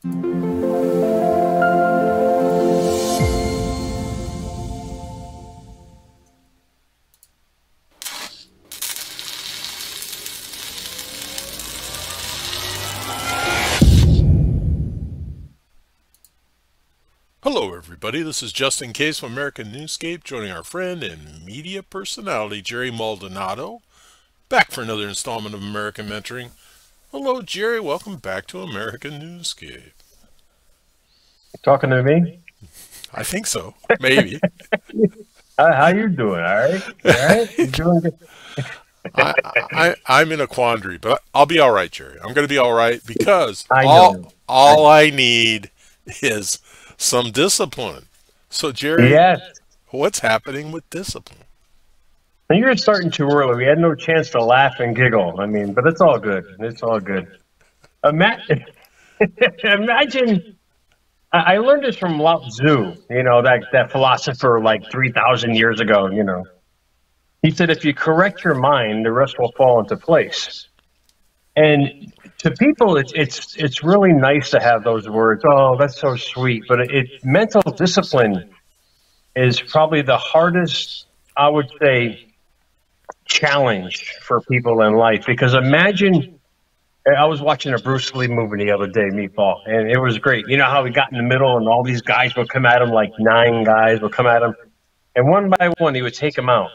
Hello everybody, this is Justin Case from American Newscape, joining our friend and media personality Jerry Maldonado, back for another installment of American Mentoring. Hello Jerry, welcome back to American Newscape. Talking to me? I think so, maybe. How you doing? All right? All right? You doing good? I'm in a quandary, but I'll be all right, Jerry. I'm going to be all right because all I need is some discipline. So, Jerry, yes. What's happening with discipline? You're starting too early. We had no chance to laugh and giggle. I mean, but it's all good. It's all good. Imagine, I learned this from Lao Tzu, that philosopher like 3,000 years ago, He said, if you correct your mind, the rest will fall into place. And to people, it's really nice to have those words. Oh, that's so sweet. But mental discipline is probably the hardest, I would say, challenge for people in life. Because imagine, I was watching a Bruce Lee movie the other day, Meatball, and it was great. You know how he got in the middle and all these guys would come at him, like 9 guys would come at him. And one by one, he would take them out.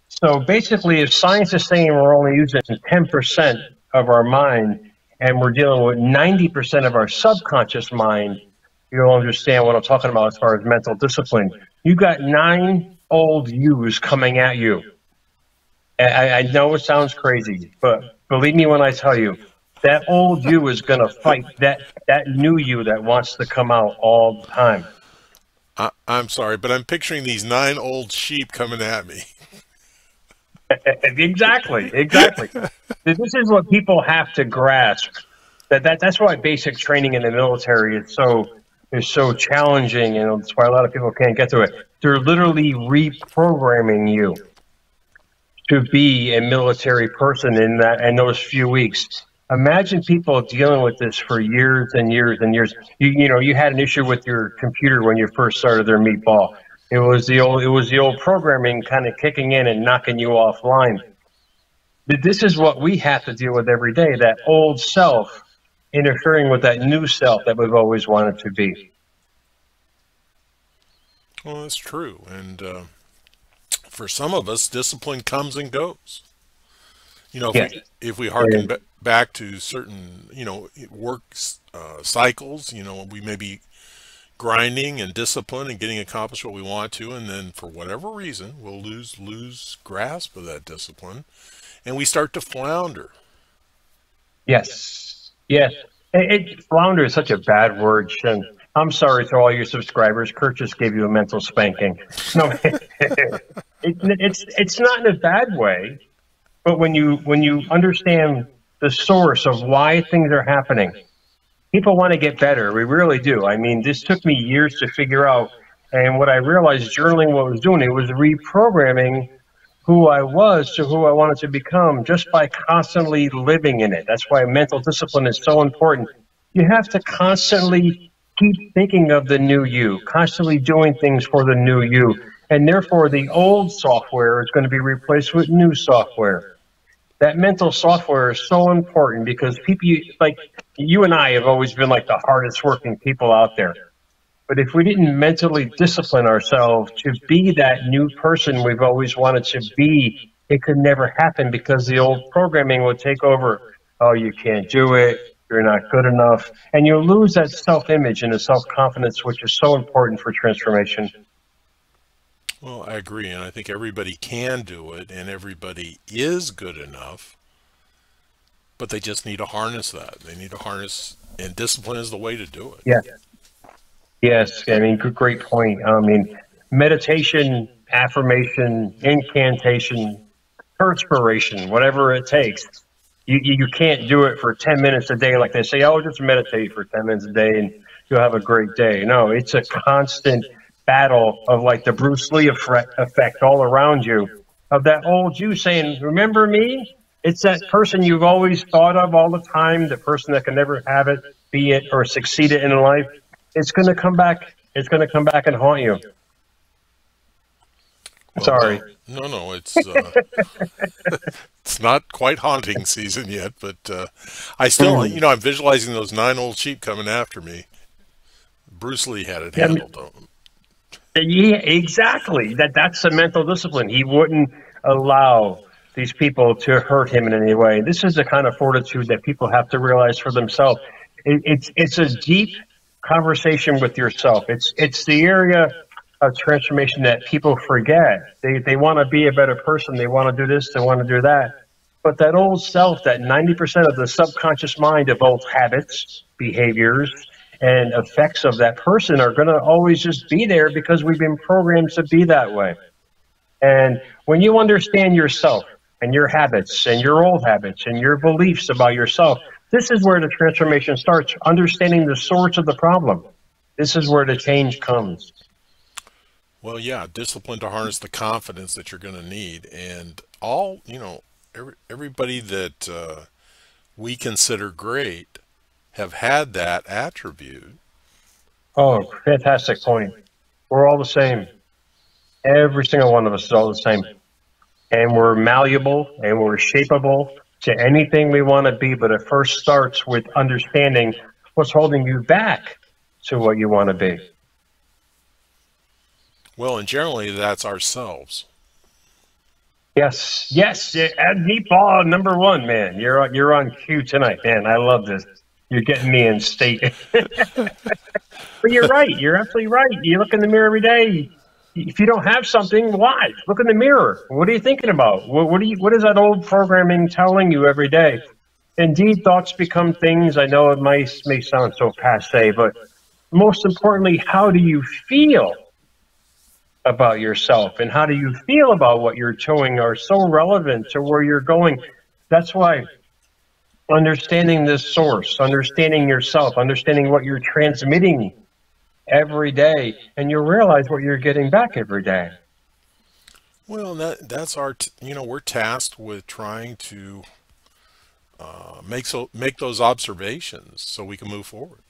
So basically, if science is saying we're only using 10% of our mind and we're dealing with 90% of our subconscious mind, you'll understand what I'm talking about as far as mental discipline. You got 9 old yous coming at you. I know it sounds crazy, but believe me when I tell you, that old you is going to fight that new you that wants to come out all the time. I'm sorry, but I'm picturing these 9 old sheep coming at me. Exactly. This is what people have to grasp. That's why basic training in the military is so challenging, and that's why a lot of people can't get to it. They're literally reprogramming you to be a military person in those few weeks. Imagine people dealing with this for years and years and years. You had an issue with your computer when you first started their Meatball. It was the old programming kind of kicking in and knocking you offline. This is what we have to deal with every day, that old self interfering with that new self that we've always wanted to be. Well, that's true. And for some of us, discipline comes and goes. If we harken back to certain, work cycles, we may be grinding and discipline and getting accomplished what we want to, and then for whatever reason we'll lose grasp of that discipline and we start to flounder. Yes. Flounder is such a bad word, Shin. I'm sorry to all your subscribers. Kurt just gave you a mental spanking. No, it's not in a bad way, but when you understand the source of why things are happening, people want to get better. We really do. I mean, this took me years to figure out. And what I realized journaling what I was doing, it was reprogramming who I was to who I wanted to become just by constantly living in it. That's why mental discipline is so important. You have to constantly keep thinking of the new you, constantly doing things for the new you. And therefore, the old software is going to be replaced with new software. That mental software is so important because people like you and I have always been like the hardest working people out there. But if we didn't mentally discipline ourselves to be that new person we've always wanted to be, it could never happen because the old programming would take over. Oh, you can't do it. You're not good enough. And you'll lose that self-image and the self-confidence, which is so important for transformation. Well, I agree, and I think everybody can do it, and everybody is good enough, but they just need to harness that. They need to harness, and discipline is the way to do it. Yes. I mean, great point. I mean, meditation, affirmation, incantation, perspiration, whatever it takes. You can't do it for 10 minutes a day like they say, oh, just meditate for 10 minutes a day and you'll have a great day. No, it's a constant battle of like the Bruce Lee effect all around you, of that old you saying, remember me? It's that person you've always thought of all the time, the person that can never have it. be it, or succeed it in life, it's going to come back. It's going to come back and haunt you. Well, Sorry. no, it's it's not quite haunting season yet, but I still, I'm visualizing those 9 old sheep coming after me. Bruce Lee had it handled, though. Yeah, exactly. That's the mental discipline. He wouldn't allow these people to hurt him in any way. This is the kind of fortitude that people have to realize for themselves. It's a deep conversation with yourself. It's the area of transformation that people forget. They want to be a better person. They want to do this. They want to do that. But that old self, that 90% of the subconscious mind of both habits, behaviors, and effects of that person are going to always just be there because we've been programmed to be that way. And when you understand yourself and your habits and your old habits and your beliefs about yourself, this is where the transformation starts, understanding the source of the problem. This is where the change comes. Well, yeah, discipline to harness the confidence that you're going to need. And everybody that we consider great have had that attribute. Oh, fantastic point. We're all the same. Every single one of us is all the same. And we're malleable and we're shapeable to anything we want to be. But it first starts with understanding what's holding you back to what you want to be. Well, and generally that's ourselves. Yes. And Meatball number 1, man. You're on cue tonight, man. I love this. You're getting me in state. But you're right. You're absolutely right. You look in the mirror every day. If you don't have something, why? Look in the mirror. What are you thinking about? What is that old programming telling you every day? Indeed, thoughts become things. I know it may sound so passé, but most importantly, how do you feel about yourself? And how do you feel about what you're doing are so relevant to where you're going. That's why understanding this source, understanding yourself, understanding what you're transmitting every day, and you'll realize what you're getting back every day. Well, that's our, we're tasked with trying to make those observations so we can move forward.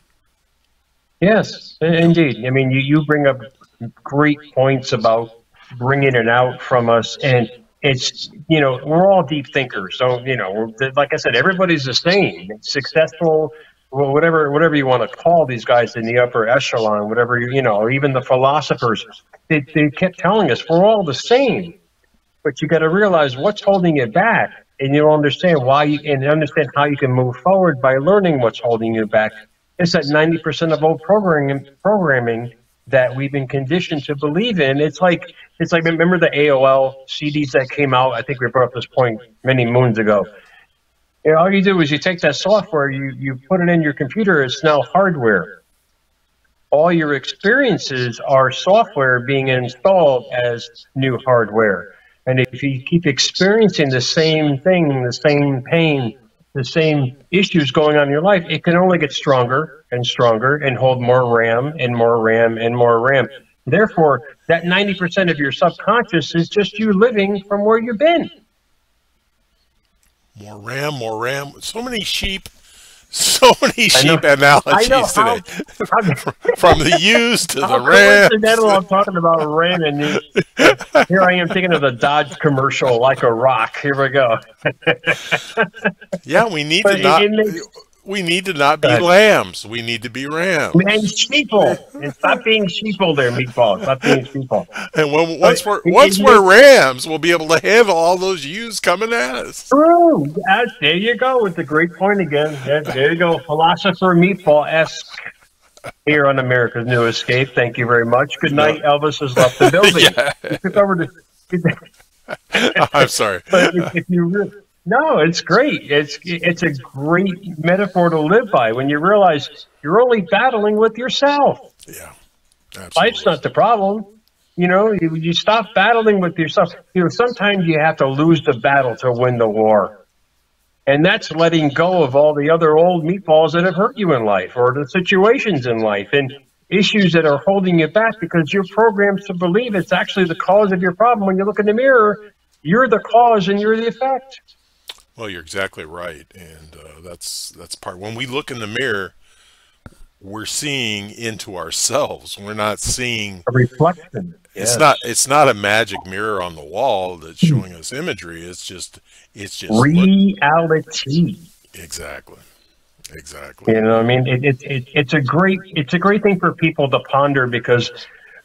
Yes, indeed. I mean, you bring up great points about bringing it out from us, and it's, we're all deep thinkers. So, like I said, everybody's the same. It's successful, well, whatever you want to call these guys in the upper echelon, whatever, or even the philosophers, they kept telling us we're all the same. But you got to realize what's holding you back, and you'll understand why and understand how you can move forward by learning what's holding you back. It's that 90% of old programming that we've been conditioned to believe in. It's like remember the AOL CDs that came out? I think we brought up this point many moons ago. All you do is you take that software, you put it in your computer. It's now hardware. All your experiences are software being installed as new hardware. And if you keep experiencing the same thing, the same pain, the same issues going on in your life, it can only get stronger and stronger and hold more RAM and more RAM and more RAM. Therefore, that 90% of your subconscious is just you living from where you've been. More RAM, more RAM. So many sheep analogies today. From the used to the RAM. I'm talking about RAM, and here I am thinking of the Dodge commercial, like a rock. Here we go. Yeah, we need to not be lambs. We need to be rams. And sheeple. And stop being sheeple there, Meatball. Stop being sheeple. And once we're rams, we'll be able to handle all those ewes coming at us. True. There you go with the great point again. There you go. Philosopher Meatball-esque here on America's New Escape. Thank you very much. Good night. Elvis has left the building. Yeah. Took over I'm sorry. But if you no, it's great. It's a great metaphor to live by when you realize you're only battling with yourself. Yeah, absolutely. Life's not the problem. You stop battling with yourself. Sometimes you have to lose the battle to win the war. And that's letting go of all the other old meatballs that have hurt you in life, or the situations in life and issues that are holding you back because you're programmed to believe it's actually the cause of your problem. When you look in the mirror, you're the cause and you're the effect. Well, you're exactly right, and that's part. When we look in the mirror, we're seeing into ourselves. We're not seeing A reflection. it's Yes. not a magic mirror on the wall that's showing us imagery. It's just look Reality. exactly. Exactly. You know, I mean, it's a great thing for people to ponder because,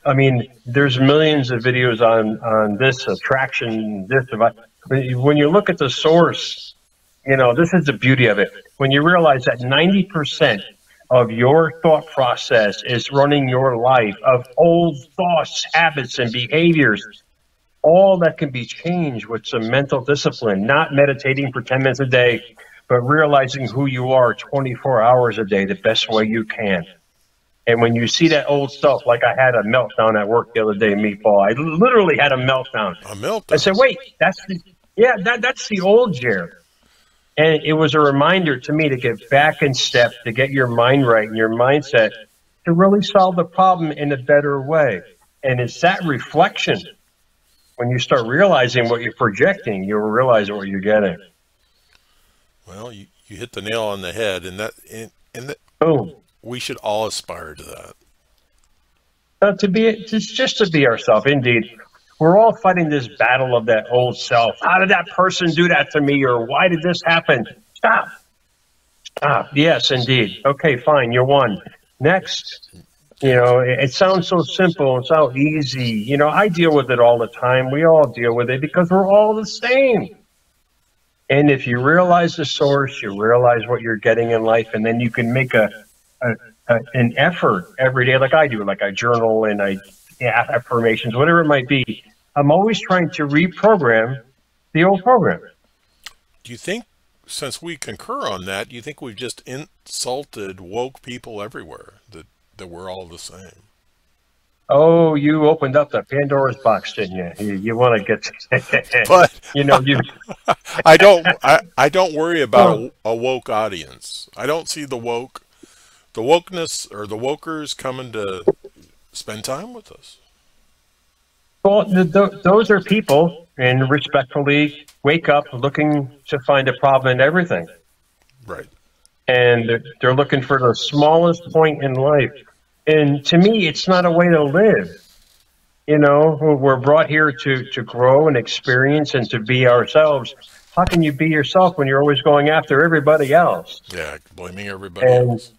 I mean, there's millions of videos on this attraction, this. When you look at the source, you know, this is the beauty of it. When you realize that 90% of your thought process is running your life of old thoughts, habits, and behaviors, all that can be changed with some mental discipline, not meditating for 10 minutes a day, but realizing who you are 24 hours a day the best way you can. And when you see that old stuff, like I had a meltdown at work the other day, Meatball, I literally had a meltdown. A meltdown. I said, wait, that's the old Jerry. And it was a reminder to me to get back in step, to get your mind right and your mindset to really solve the problem in a better way. And it's that reflection. When you start realizing what you're projecting, you'll realize what you're getting. Well, you hit the nail on the head, and that Boom. we should all aspire to that. Just to be ourselves. Indeed, we're all fighting this battle of that old self. How did that person do that to me? Or why did this happen? Stop. Yes, indeed. Okay, fine. You won. Next. You know, it sounds so simple. It's so easy. You know, I deal with it all the time. We all deal with it because we're all the same. And if you realize the source, you realize what you're getting in life, and then you can make an effort every day, like I do, like I journal and affirmations, whatever it might be. I'm always trying to reprogram the old program. Do you think, since we concur on that, do you think we've just insulted woke people everywhere, that we're all the same? Oh, you opened up the Pandora's box, didn't you? You want to get, But you know, you. I don't worry about a woke audience. I don't see the wokeness or the wokers coming to spend time with us. Well, those are people, and respectfully wake up looking to find a problem in everything. Right. And they're looking for the smallest point in life. And to me, it's not a way to live. You know, we're brought here to grow and experience and to be ourselves. How can you be yourself when you're always going after everybody else? Yeah, blaming everybody else.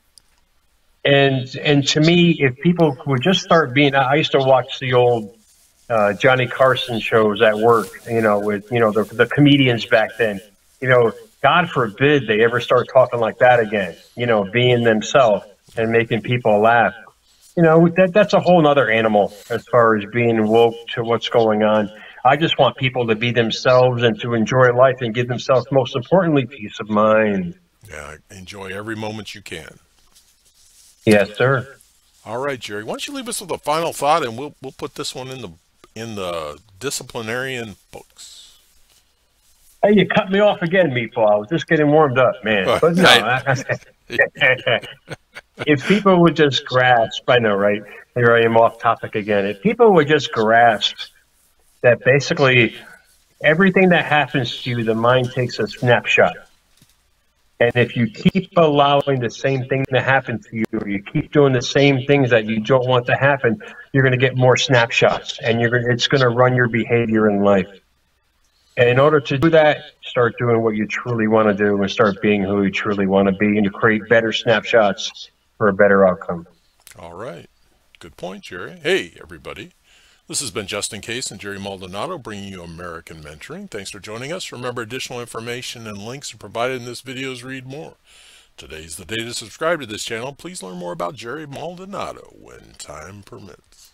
And to me, if people would just start being, I used to watch the old Johnny Carson shows at work, you know, with, you know, the comedians back then. You know, God forbid they ever start talking like that again, you know, being themselves and making people laugh. You know, that's a whole nother animal as far as being woke to what's going on. I just want people to be themselves and to enjoy life and give themselves, most importantly, peace of mind. Yeah, enjoy every moment you can. Yes, sir. All right, Jerry. Why don't you leave us with a final thought, and we'll put this one in the disciplinarian books. Hey, you cut me off again, Meatball. I was just getting warmed up, man. But no, if people would just grasp, I know, right? Here I am off topic again. If people would just grasp that basically everything that happens to you, the mind takes a snapshot. And if you keep allowing the same thing to happen to you, or you keep doing the same things that you don't want to happen, you're going to get more snapshots, and it's going to run your behavior in life. And in order to do that, start doing what you truly want to do and start being who you truly want to be and to create better snapshots for a better outcome. All right. Good point, Jerry. Hey, everybody. This has been Justin Case and Jerry Maldonado bringing you American Mentoring. Thanks for joining us. Remember, additional information and links are provided in this video's read more. Today's the day to subscribe to this channel. Please learn more about Jerry Maldonado when time permits.